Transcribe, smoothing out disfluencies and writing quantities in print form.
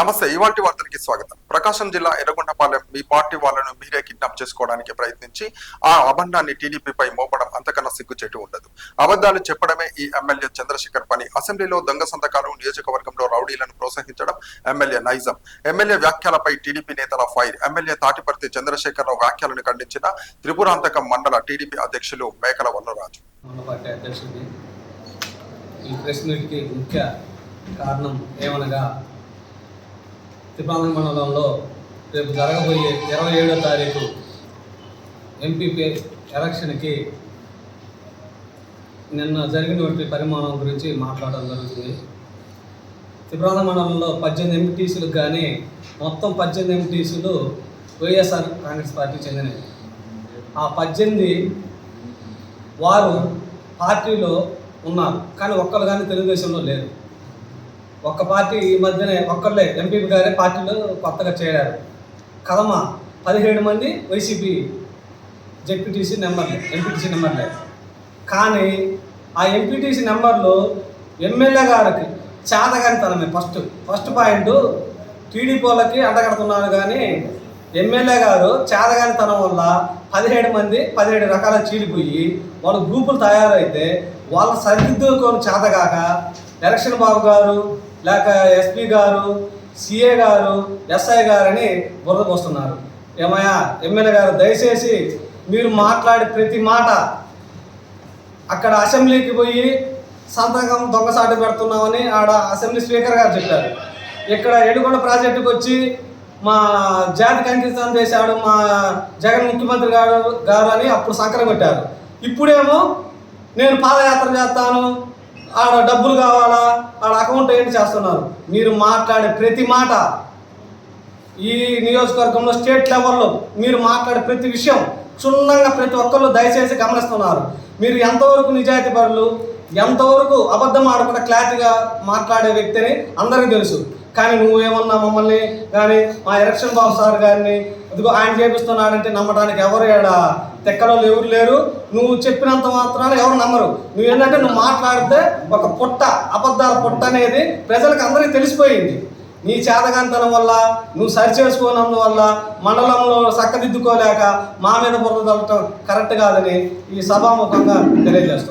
నమస్తే. ఇవాల్టి వార్తలకి స్వాగతం. ప్రకాశం జిల్లా ఎర్రగొండపాలెం మీ పార్టీ వాళ్ళను మీరే కిడ్నాప్ చేసుకోవడానికి ప్రయత్నించి ఆ అబద్ధాన్ని టీడీపీపై మోపడం అంతకన్నా సిగ్గుచేటు ఉండదు. అబద్ధాలు చెప్పడమే ఈ ఎమ్మెల్యే చంద్రశేఖర్ పని. అసెంబ్లీలో దొంగ సంతకాలు, నియోజకవర్గంలో రౌడీలను ప్రోత్సహించడం ఎమ్మెల్యే నైజం. ఎమ్మెల్యే వ్యాఖ్యలపై టీడీపీ నేతల ఫైర్. ఎమ్మెల్యే తాటిపర్తి చంద్రశేఖరరావు వ్యాఖ్యలను ఖండించిన త్రిపురాంతకం మండల టీడీపీ అధ్యక్షులు మేకల వల్లరాజు. ఈ ప్రెస్ మీట్కి ముఖ్య కారణం ఏమనగా, త్రిపురాంతకం మండలంలో రేపు జరగబోయే 27వ తారీఖు ఎంపీపీ ఎలక్షన్కి నిన్న జరిగినటువంటి పరిమాణం గురించి మాట్లాడడం జరుగుతుంది. త్రిపురాంతకం మండలంలో 18 ఎంపీటీసీలకు కానీ మొత్తం 18 ఎంపీటీసీలు వైఎస్ఆర్ కాంగ్రెస్ పార్టీ చెందినవి. ఆ 18 వారు పార్టీలో ఉన్నారు, కానీ ఒక్కరు కానీ తెలుగుదేశంలో లేరు. ఒక్క పార్టీ ఈ మధ్యనే ఒక్కళ్ళే ఎంపీపీ గారే పార్టీలో కొత్తగా చేరారు. కదమ 17 మంది వైసీపీ ఎంపీటీసీ నెంబర్లే. కానీ ఆ ఎంపీటీసీ నెంబర్లు ఎమ్మెల్యే గారికి చేతగానితనమే. ఫస్ట్ పాయింట్ టీడీపీ వాళ్ళకి అంటగడుతున్నారు, కానీ ఎమ్మెల్యే గారు చేతగానితనం వల్ల 17 మంది 17 రకాల చీలిపోయి వాళ్ళ గ్రూపులు తయారైతే వాళ్ళ సరిదిద్దుకొని చేతగాక ఎలక్షన్ బాబు గారు, లేక ఎస్పీ గారు, సిఏ గారు, ఎస్ఐ గారని బురద పోస్తున్నారు. ఏమయ్యా ఎమ్మెల్యే గారు, దయచేసి మీరు మాట్లాడే ప్రతి మాట అక్కడ అసెంబ్లీకి పోయి సంతకం దొంగసాటు పెడుతున్నామని ఆడ అసెంబ్లీ స్పీకర్ గారు చెప్పారు. ఇక్కడ ఎడుగొండ ప్రాజెక్టుకు వచ్చి మా జాతికి అంకితం చేశాడు మా జగన్ ముఖ్యమంత్రి గారు అని అప్పుడు సంకరం పెట్టారు. ఇప్పుడేమో నేను పాదయాత్ర చేస్తాను, ఆడ డబ్బులు కావాలా, ఆడ అకౌంట్ ఏంటి చేస్తున్నారు. మీరు మాట్లాడే ప్రతి మాట ఈ నియోజకవర్గంలో స్టేట్ లెవెల్లో మీరు మాట్లాడే ప్రతి విషయం క్షుణ్ణంగా ప్రతి ఒక్కళ్ళు దయచేసి గమనిస్తున్నారు. మీరు ఎంతవరకు నిజాయితీ పరులు, ఎంతవరకు అబద్ధం ఆడకుండా క్లారిటీగా మాట్లాడే వ్యక్తిని అందరికీ తెలుసు. కానీ నువ్వేమన్నా మమ్మల్ని కానీ మా ఎలక్షన్ బాబు సార్ గారిని ఇదిగో ఆయన చేపిస్తున్నాడంటే నమ్మడానికి ఎవరు తెక్కలో ఎవరు లేరు. నువ్వు చెప్పినంత మాత్రాన ఎవరు నమ్మరు. నువ్వేంటంటే నువ్వు మాట్లాడితే ఒక పుట్ట, అబద్ధాల పుట్ట అనేది ప్రజలకు అందరికీ తెలిసిపోయింది. నీ చేతగానితనం వల్ల, నువ్వు సరి చేసుకోనందువల్ల మండలంలో చక్కదిద్దుకోలేక మా మీద బురద తల్లటం కరెక్ట్ కాదని ఈ సభాముఖంగా తెలియజేస్తున్నాను.